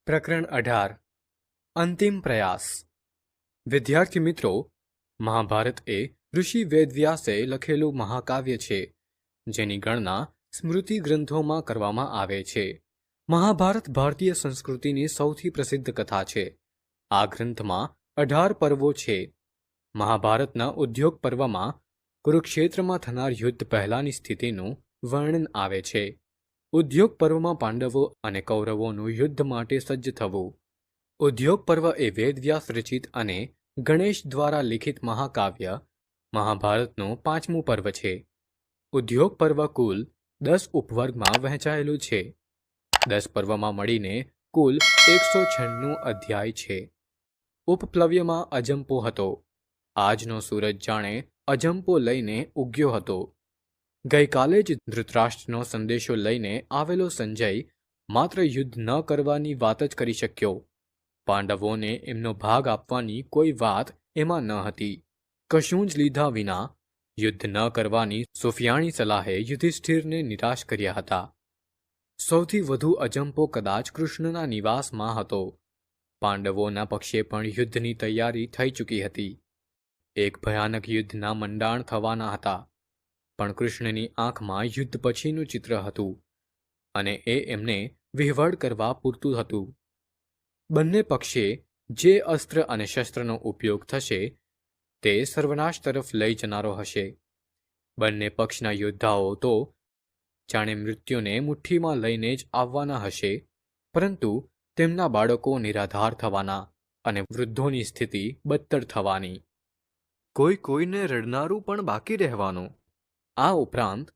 પ્રકરણ 18 અંતિમ પ્રયાસ. વિદ્યાર્થી મિત્રો, મહાભારત એ ઋષિ વેદવ્યાસે લખેલું મહાકાવ્ય છે, જેની ગણના સ્મૃતિ ગ્રંથોમાં કરવામાં આવે છે. મહાભારત ભારતીય સંસ્કૃતિની સૌથી પ્રસિદ્ધ કથા છે. આ ગ્રંથમાં 18 પર્વો છે. મહાભારતના ઉદ્યોગ પર્વમાં કુરુક્ષેત્રમાં થનાર યુદ્ધ પહેલાની સ્થિતિનું વર્ણન આવે છે. ઉદ્યોગ પર્વમાં પાંડવો અને કૌરવોનું યુદ્ધ માટે સજ્જ થવું. ઉદ્યોગ પર્વ એ વેદવ્યાસ રચિત અને ગણેશ દ્વારા લિખિત મહાકાવ્ય મહાભારતનું 5મું પર્વ છે. ઉદ્યોગ પર્વ કુલ 10 ઉપવર્ગમાં વહેંચાયેલું છે. 10 પર્વમાં મળીને કુલ 196 અધ્યાય છે. ઉપપ્લવ્યમાં અજંપો હતો. આજનો સૂરજ જાણે અજંપો લઈને ઉગ્યો હતો. ગઈકાલે જ ધૃતરાષ્ટ્રનો સંદેશો લઈને આવેલો સંજય માત્ર યુદ્ધ ન કરવાની વાત જ કરી શક્યો. પાંડવોને એમનો ભાગ આપવાની કોઈ વાત એમાં ન હતી. કશું જ લીધા વિના યુદ્ધ ન કરવાની સુફિયાણી સલાહે યુધિષ્ઠિરને નિરાશ કર્યા હતા. સૌથી વધુ અજંપો કદાચ કૃષ્ણના નિવાસમાં હતો. પાંડવોના પક્ષે પણ યુદ્ધની તૈયારી થઈ ચૂકી હતી. એક ભયાનક યુદ્ધના મંડાણ થવાના હતા. પણ કૃષ્ણની આંખમાં યુદ્ધ પછીનું ચિત્ર હતું, અને એ એમને વિહવળ કરવા પૂરતું હતું. બંને પક્ષે જે અસ્ત્ર અને શસ્ત્રનો ઉપયોગ થશે તે સર્વનાશ તરફ લઈ જનારો હશે. બંને પક્ષના યોદ્ધાઓ તો જાણે મૃત્યુને મુઠ્ઠીમાં લઈને જ આવવાના હશે, પરંતુ તેમના બાળકો નિરાધાર થવાના અને વૃદ્ધોની સ્થિતિ બદતર થવાની. કોઈને રડનારું પણ બાકી રહેવાનું. આ ઉપરાંત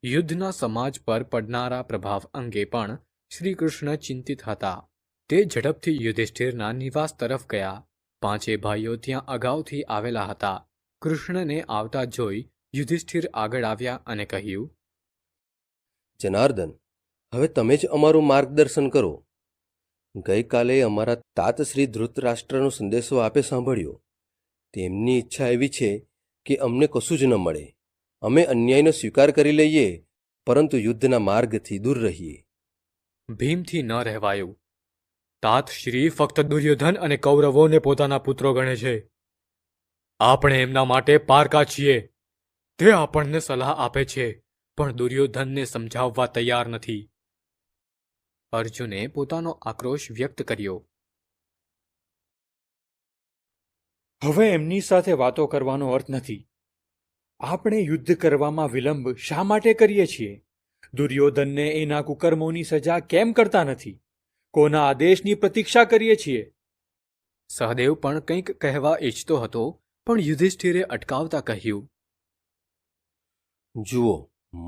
યુદ્ધના સમાજ પર પડનારા પ્રભાવ અંગે પણ શ્રીકૃષ્ણ ચિંતિત હતા. તે ઝડપથી યુધિષ્ઠિરના નિવાસ તરફ ગયા. 5 ભાઈઓ ત્યાં અગાઉથી આવેલા હતા. કૃષ્ણને આવતા જોઈ યુધિષ્ઠિર આગળ આવ્યા અને કહ્યું, જનાર્દન, હવે તમે જ અમારું માર્ગદર્શન કરો. ગઈકાલે અમારા તાત શ્રી ધૃતરાષ્ટ્રનો સંદેશો આપે સાંભળ્યો. તેમની ઈચ્છા એવી છે કે અમને કશું જ ન મળે. અમે અન્યાયનો સ્વીકાર કરી લઈએ, પરંતુ યુદ્ધના માર્ગથી દૂર રહીએ. ભીમથી ન રહેવાયું. તાત શ્રી ફક્ત દુર્યોધન અને કૌરવોને પોતાના પુત્રો ગણે છે. આપણે એમના માટે પારકા છીએ. તે આપણને સલાહ આપે છે, પણ દુર્યોધનને સમજાવવા તૈયાર નથી. અર્જુને પોતાનો આક્રોશ વ્યક્ત કર્યો. હવે એમની સાથે વાતો કરવાનો અર્થ નથી. આપણે યુદ્ધ કરવામાં વિલંબ શા માટે કરીએ છીએ? દુર્યોધનને એના કુકર્મોની સજા કેમ કરતા નથી? કોના આદેશની પ્રતીક્ષા કરીએ છીએ? સહદેવ પણ કંઈક કહેવા ઈચ્છતો હતો, પણ યુધિષ્ઠિરે અટકાવતા કહ્યું, જુઓ,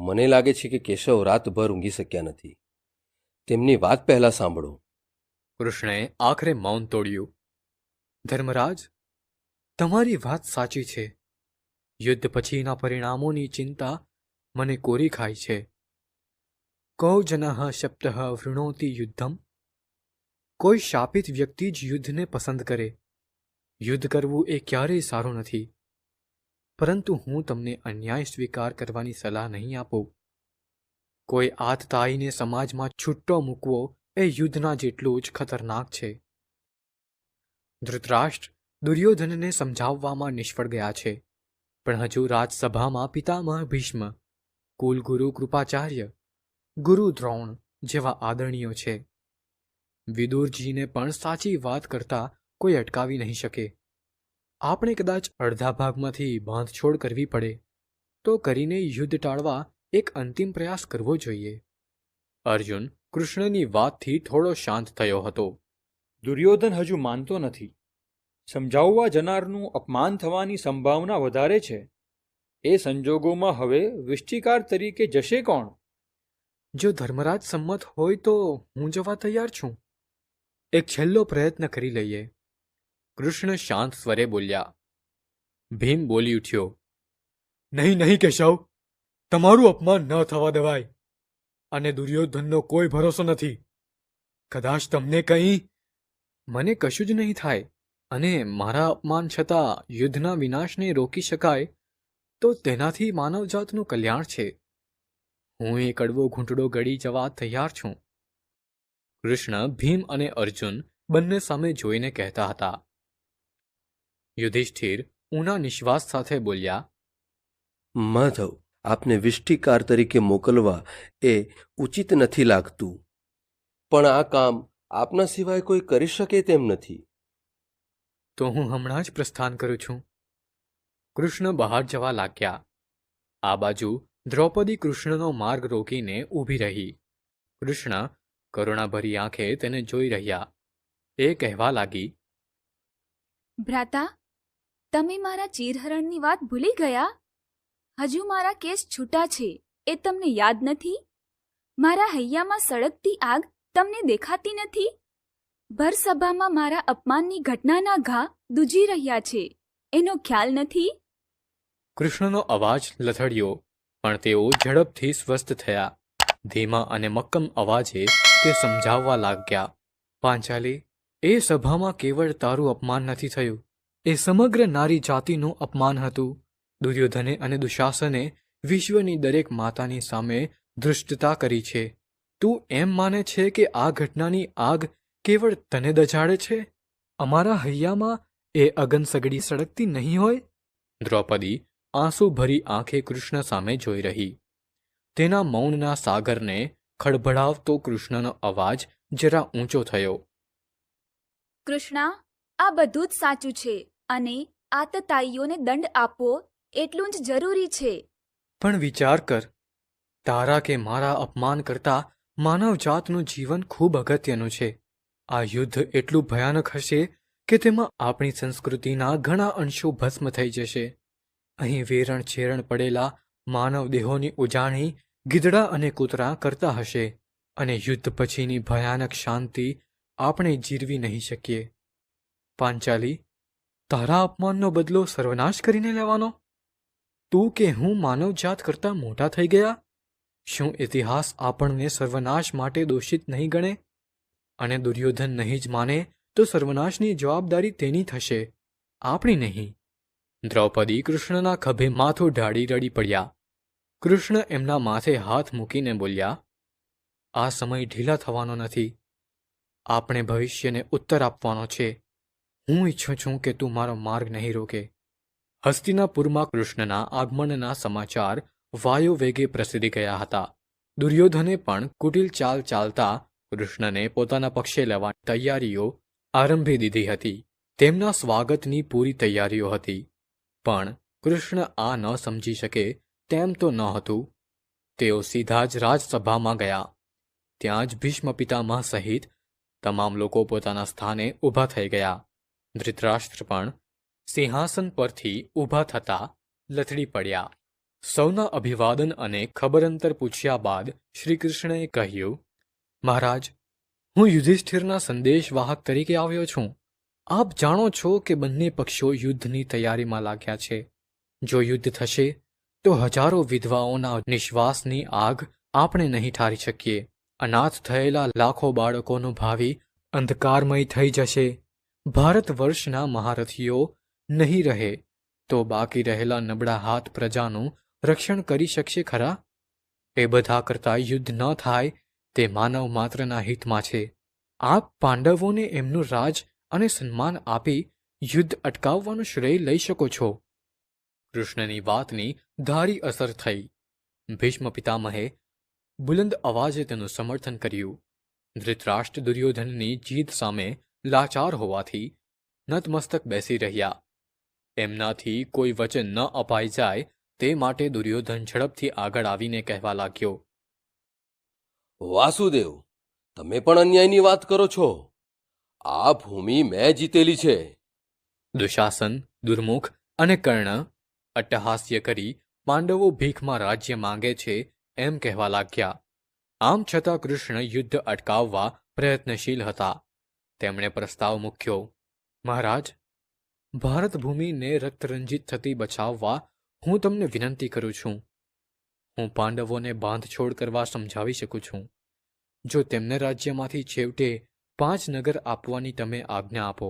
મને લાગે છે કે કેશવ રાતભર ઊંઘી શક્યા નથી. તેમની વાત પહેલાં સાંભળો. કૃષ્ણએ આખરે મૌન તોડ્યું. ધર્મરાજ, તમારી વાત સાચી છે. યુદ્ધ પછીના પરિણામોની ચિંતા મને કોરી ખાય છે. કૌ જનઃ શપ્તઃ વૃણોતિ યુદ્ધમ. કોઈ શાપિત વ્યક્તિ જ યુદ્ધને પસંદ કરે. યુદ્ધ કરવું એ ક્યારેય સારું નથી. પરંતુ હું તમને અન્યાય સ્વીકાર કરવાની સલાહ નહીં આપું. કોઈ આતતાયીને સમાજમાં છૂટ્ટો મૂકવો એ યુદ્ધના જેટલું જ ખતરનાક છે. ધૃતરાષ્ટ્ર દુર્યોધનને સમજાવવામાં નિષ્ફળ ગયા છે, પણ હજુ રાજસભામાં પિતામહ ભીષ્મ, કુલગુરુ કૃપાચાર્ય, ગુરુ દ્રોણ જેવા આદરણીયો છે. વિદુરજીને પણ સાચી વાત કરતા કોઈ અટકાવી નહીં શકે. આપણે કદાચ અડધા ભાગમાંથી બાંધછોડ કરવી પડે તો કરીને યુદ્ધ ટાળવા એક અંતિમ પ્રયાસ કરવો જોઈએ. અર્જુન કૃષ્ણની વાતથી થોડો શાંત થયો હતો. દુર્યોધન હજુ માનતો નથી. સમજાવવા જનારનું અપમાન થવાની સંભાવના વધારે છે. એ સંજોગોમાં હવે વિષ્ટિકાર તરીકે જશે કોણ? જો ધર્મરાજ સંમત હોય તો હું જવા તૈયાર છું. એક છેલ્લો પ્રયત્ન કરી લઈએ. કૃષ્ણ શાંત સ્વરે બોલ્યા. ભીમ બોલી ઉઠ્યો, નહીં કેશવ, તમારું અપમાન ન થવા દેવાય. અને દુર્યોધનનો કોઈ ભરોસો નથી. કદાચ તમને કંઈ... મને કશું જ નહીં થાય અને મારા અપમાન છતાં યુદ્ધના વિનાશને રોકી શકાય તો તેનાથી માનવજાતનું કલ્યાણ છે. હું એ કડવો ઘૂંટડો ગળી જવા તૈયાર છું. કૃષ્ણ ભીમ અને અર્જુન બંને સામે જોઈને કહેતા હતા. યુધિષ્ઠિર ઊના નિશ્વાસ સાથે બોલ્યા, માધવ, આપને વિષ્ટિકાર તરીકે મોકલવા એ ઉચિત નથી લાગતું, પણ આ કામ આપના સિવાય કોઈ કરી શકે તેમ નથી. તો હું હમણાં જ પ્રસ્થાન કરું છું. કૃષ્ણ બહાર જવા લાગ્યા. આ બાજુ દ્રૌપદી કૃષ્ણનો માર્ગ રોકીને ઊભી રહી. કૃષ્ણ કરુણાભરી આંખે તેને જોઈ રહ્યા. એ કહેવા લાગી, ભ્રાતા, તમે મારા ચીરહરણની વાત ભૂલી ગયા? હજુ મારા કેસ છૂટા છે એ તમને યાદ નથી? મારા હૈયામાં સળગતી આગ તમને દેખાતી નથી? ભરસભામાં મારા અપમાનની ઘટનાના ઘા દૂજી રહ્યા છે, એનો ખ્યાલ નથી? કૃષ્ણનો અવાજ લથડ્યો, પણ તેઓ ઝડપથી સ્વસ્થ થયા. ધીમા અને મક્કમ અવાજે તે સમજાવવા લાગ્યા, પાંચાલી, એ સભામાં કેવળ તારું અપમાન નથી થયું, એ સમગ્ર નારી જાતિનું અપમાન હતું. દુર્યોધને અને દુશાસને વિશ્વની દરેક માતાની સામે ધૃષ્ટતા કરી છે. તું એમ માને છે કે આ ઘટનાની આગ કેવળ તને દજાડે છે? અમારા હૈયામાં એ અગન સગડી સળગતી નહીં હોય? દ્રૌપદી આંસુ ભરી આંખે કૃષ્ણ સામે જોઈ રહી. તેના મૌનના સાગરને ખડભડાવતો કૃષ્ણનો અવાજ જરા ઊંચો થયો. કૃષ્ણા, આ બધું જ સાચું છે અને આતતાઈઓને દંડ આપવો એટલું જ જરૂરી છે. પણ વિચાર કર, તારા કે મારા અપમાન કરતા માનવજાતનું જીવન ખૂબ અગત્યનું છે. આ યુદ્ધ એટલું ભયાનક હશે કે તેમાં આપણી સંસ્કૃતિના ઘણા અંશો ભસ્મ થઈ જશે. અહીં વેરણ છેરણ પડેલા માનવ દેહોની ઉજાણી ગીદડા અને કૂતરા કરતા હશે, અને યુદ્ધ પછીની ભયાનક શાંતિ આપણે જીરવી નહીં શકીએ. પાંચાલી, તારા અપમાનનો બદલો સર્વનાશ કરીને લેવાનો? તું કે હું માનવજાત કરતાં મોટા થઈ ગયા? શું ઇતિહાસ આપણને સર્વનાશ માટે દોષિત નહીં ગણે? અને દુર્યોધન નહીં જ માને તો સર્વનાશની જવાબદારી તેની થશે, આપણી નહીં. દ્રૌપદી કૃષ્ણના ખભે માથું ઢાળી રડી પડ્યા. કૃષ્ણ એમના માથે હાથ મૂકીને બોલ્યા, આ સમય ઢીલા થવાનો નથી. આપણે ભવિષ્યને ઉત્તર આપવાનો છે. હું ઈચ્છું છું કે તું મારો માર્ગ નહીં રોકે. હસ્તિનાપુરમાં કૃષ્ણના આગમનના સમાચાર વાયુ વેગે પ્રસરી ગયા હતા. દુર્યોધને પણ કુટિલ ચાલ ચાલતા કૃષ્ણને પોતાના પક્ષે લેવાની તૈયારીઓ આરંભી દીધી હતી. તેમના સ્વાગતની પૂરી તૈયારીઓ હતી. પણ કૃષ્ણ આ ન સમજી શકે તેમ તો ન હતું. તેઓ સીધા જ રાજસભામાં ગયા. ત્યાં જ ભીષ્મ પિતામહ સહિત તમામ લોકો પોતાના સ્થાને ઊભા થઈ ગયા. ધૃતરાષ્ટ્ર પણ સિંહાસન પરથી ઊભા થતા લથડી પડ્યા. સૌના અભિવાદન અને ખબરંતર પૂછ્યા બાદ શ્રીકૃષ્ણએ કહ્યું, મહારાજ, હું યુધિષ્ઠિરના સંદેશવાહક તરીકે આવ્યો છું. આપ જાણો છો કે બંને પક્ષો યુદ્ધની તૈયારીમાં લાગ્યા છે. જો યુદ્ધ થશે તો હજારો વિધવાઓના નિશ્વાસની આગ આપણે નહીં ઠારી શકીએ. અનાથ થયેલા લાખો બાળકોનું ભાવિ અંધકારમય થઈ જશે. ભારત વર્ષના મહારથીઓ નહીં રહે તો બાકી રહેલા નબળા હાથ પ્રજાનું રક્ષણ કરી શકશે ખરા? એ બધા કરતાં યુદ્ધ ન થાય તે માનવ માત્રના હિતમાં છે. આપ પાંડવોને એમનું રાજ અને સન્માન આપી યુદ્ધ અટકાવવાનું શ્રેય લઈ શકો છો. કૃષ્ણની વાતની ધારી અસર થઈ. ભીષ્મ પિતામહે બુલંદ અવાજે તેનું સમર્થન કર્યું. ધૃતરાષ્ટ્ર દુર્યોધનની જીત સામે લાચાર હોવાથી નતમસ્તક બેસી રહ્યા. એમનાથી કોઈ વચન ન અપાઈ જાય તે માટે દુર્યોધન ઝડપથી આગળ આવીને કહેવા લાગ્યો, વાસુદેવ, તમે પણ અન્યાયની વાત કરો છો. આ ભૂમિ મેં જીતેલી છે. દુશાસન, દુર્મુખ અને કર્ણ અટ્ટહાસ્ય કરી પાંડવો ભીખમાં રાજ્ય માંગે છે એમ કહેવા લાગ્યા. આમ છતાં કૃષ્ણ યુદ્ધ અટકાવવા પ્રયત્નશીલ હતા. તેમણે પ્રસ્તાવ મૂક્યો, મહારાજ, ભારત ભૂમિને રક્તરંજિત થતી બચાવવા હું તમને વિનંતી કરું છું. હું પાંડવોને બાંધછોડ કરવા સમજાવી શકું છું. જો તેમને રાજ્યમાંથી છેવટે 5 નગર આપવાની તમે આજ્ઞા આપો.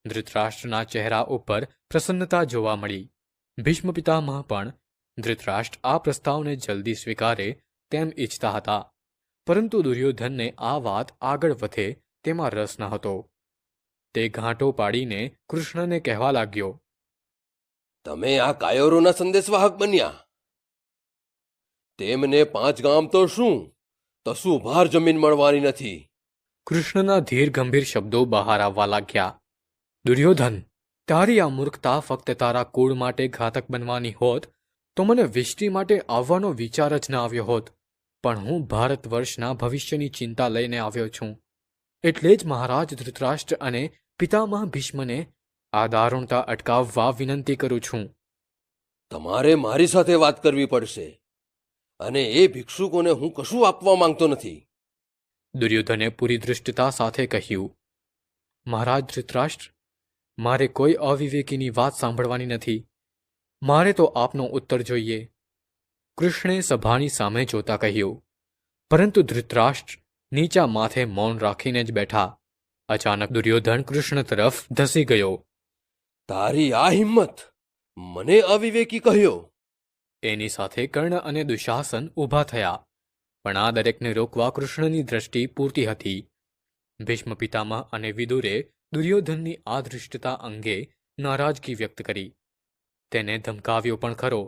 ધૃતરાષ્ટ્રના ચહેરા ઉપર પ્રસન્નતા જોવા મળી. ભીષ્મ પિતામહ પણ ધૃતરાષ્ટ્ર આ પ્રસ્તાવને જલ્દી સ્વીકારે તેમ ઈચ્છતા હતા. પરંતુ દુર્યોધનને આ વાત આગળ વધે તેમાં રસ ન હતો. તે ઘાંટો પાડીને કૃષ્ણને કહેવા લાગ્યો, તમે આ કાયરોના સંદેશવાહક બન્યા. તેમને 5 ગામ તો શું, તસું ભાર જમીન મળવાની નથી. કૃષ્ણના ધીર ગંભીર શબ્દો બહાર આવવા લાગ્યા. દુર્યોધન, તારી આ મૂર્ખતા ફક્ત તારા કુળ માટે ઘાતક બનવાની હોત તો મને વિષ્ટિ માટે આવવાનો વિચાર જ ન આવ્યો હોત. પણ હું ભારત વર્ષના ભવિષ્યની ચિંતા લઈને આવ્યો છું. એટલે જ મહારાજ ધૃતરાષ્ટ્ર અને પિતામહ ભીષ્મને આ દારૂણતા અટકાવવા વિનંતી કરું છું. તમારે મારી સાથે વાત કરવી પડશે, અને એ ભિક્ષુકોને હું કશું આપવા માંગતો નથી. દુર્યોધને પૂરી દૃષ્ટતા સાથે કહ્યું, મહારાજ ધૃતરાષ્ટ્ર, મારે કોઈ અવિવેકીની વાત સાંભળવાની નથી. મારે તો આપનો ઉત્તર જોઈએ. કૃષ્ણે સભાની સામે જોતા કહ્યું. પરંતુ ધૃતરાષ્ટ્ર નીચા માથે મૌન રાખીને જ બેઠા. અચાનક દુર્યોધન કૃષ્ણ તરફ ધસી ગયો. તારી આ હિંમત! મને અવિવેકી કહ્યો. એની સાથે કર્ણ અને દુશાસન ઊભા થયા. પણ આ દરેકને રોકવા કૃષ્ણની દ્રષ્ટિ પૂરતી હતી. ભીષ્મ પિતામહ અને વિદુરે દુર્યોધનની આ ધૃષ્ટતા અંગે નારાજગી વ્યક્ત કરી. તેને ધમકાવ્યો પણ ખરો.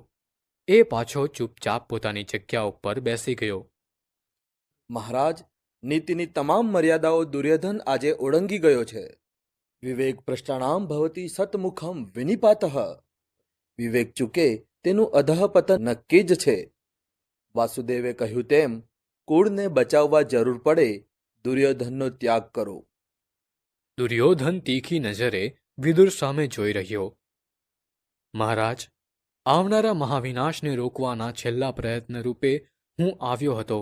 એ પાછો ચૂપચાપ પોતાની જગ્યા ઉપર બેસી ગયો. મહારાજ, નીતિની તમામ મર્યાદાઓ દુર્યોધન આજે ઓળંગી ગયો છે. વિવેક ભ્રષ્ટાણામ ભવતી સતમુખમ વિનિપાતઃ. વિવેક ચૂકે તેનું અધઃપતન નક્કી જ છે. વાસુદેવે કહ્યું તેમ કુળને બચાવવા જરૂર પડે દુર્યોધનનો ત્યાગ કરો. દુર્યોધન તીખી નજરે વિદુર સામે જોઈ રહ્યો. મહારાજ, આવનારા મહાવિનાશને રોકવાના છેલ્લા પ્રયત્ન રૂપે હું આવ્યો હતો.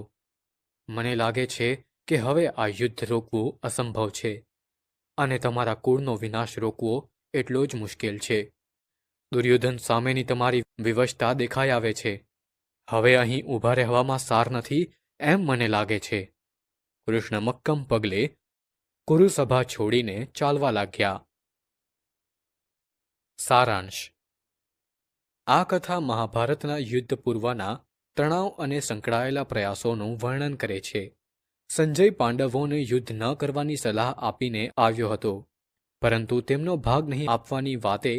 મને લાગે છે કે હવે આ યુદ્ધ રોકવું અસંભવ છે, અને તમારા કુળનો વિનાશ રોકવો એટલો જ મુશ્કેલ છે. દુર્યોધન સામેની તમારી વિવશતા દેખાઈ આવે છે. હવે અહીં ઊભા રહેવામાં સાર નથી એમ મને લાગે છે. કૃષ્ણ મક્કમ પગલે કુરુસભા છોડીને ચાલવા લાગ્યા. સારાંશ: આ કથા મહાભારતના યુદ્ધ પૂર્વના તણાવ અને સંકળાયેલા પ્રયાસોનું વર્ણન કરે છે. સંજય પાંડવોને યુદ્ધ ન કરવાની સલાહ આપીને આવ્યો હતો, પરંતુ તેમનો ભાગ નહીં આપવાની વાતે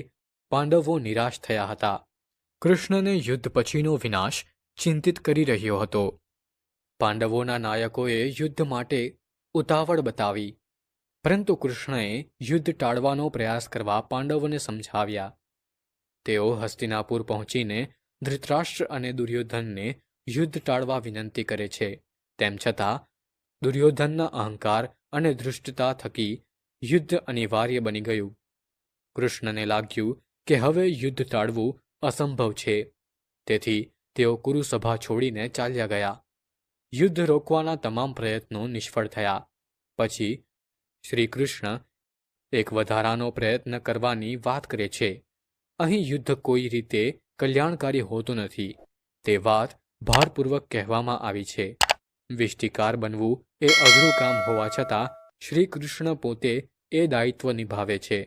પાંડવો નિરાશ થયા હતા. કૃષ્ણને યુદ્ધ પછીનો વિનાશ ચિંતિત કરી રહ્યો હતો. પાંડવોના નાયકોએ યુદ્ધ માટે ઉતાવળ બતાવી, પરંતુ કૃષ્ણએ યુદ્ધ ટાળવાનો પ્રયાસ કરવા પાંડવોને સમજાવ્યા. તેઓ હસ્તિનાપુર પહોંચીને ધૃતરાષ્ટ્ર અને દુર્યોધનને યુદ્ધ ટાળવા વિનંતી કરે છે. તેમ છતાં દુર્યોધનના અહંકાર અને ધૃષ્ટતા થકી યુદ્ધ અનિવાર્ય બની ગયું. કૃષ્ણને લાગ્યું કે હવે યુદ્ધ ટાળવું અસંભવ છે. તેથી તેઓ કુરુસભા છોડીને ચાલ્યા ગયા. યુદ્ધ રોકવાના તમામ પ્રયત્નો નિષ્ફળ થયા. પછી શ્રી કૃષ્ણ એક વધારાનો પ્રયત્ન કરવાની વાત કરે છે. અહીં યુદ્ધ કોઈ રીતે કલ્યાણકારી હોતું નથી, તે વાત ભારપૂર્વક કહેવામાં આવી છે. વિષ્ટિકાર બનવું એ અઘરું કામ હોવા છતાં શ્રી કૃષ્ણ પોતે એ દાયિત્વ નિભાવે છે.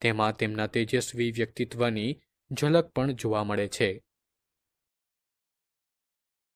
તેમાં તેમના તેજસ્વી વ્યક્તિત્વની ઝલક પણ જોવા મળે છે.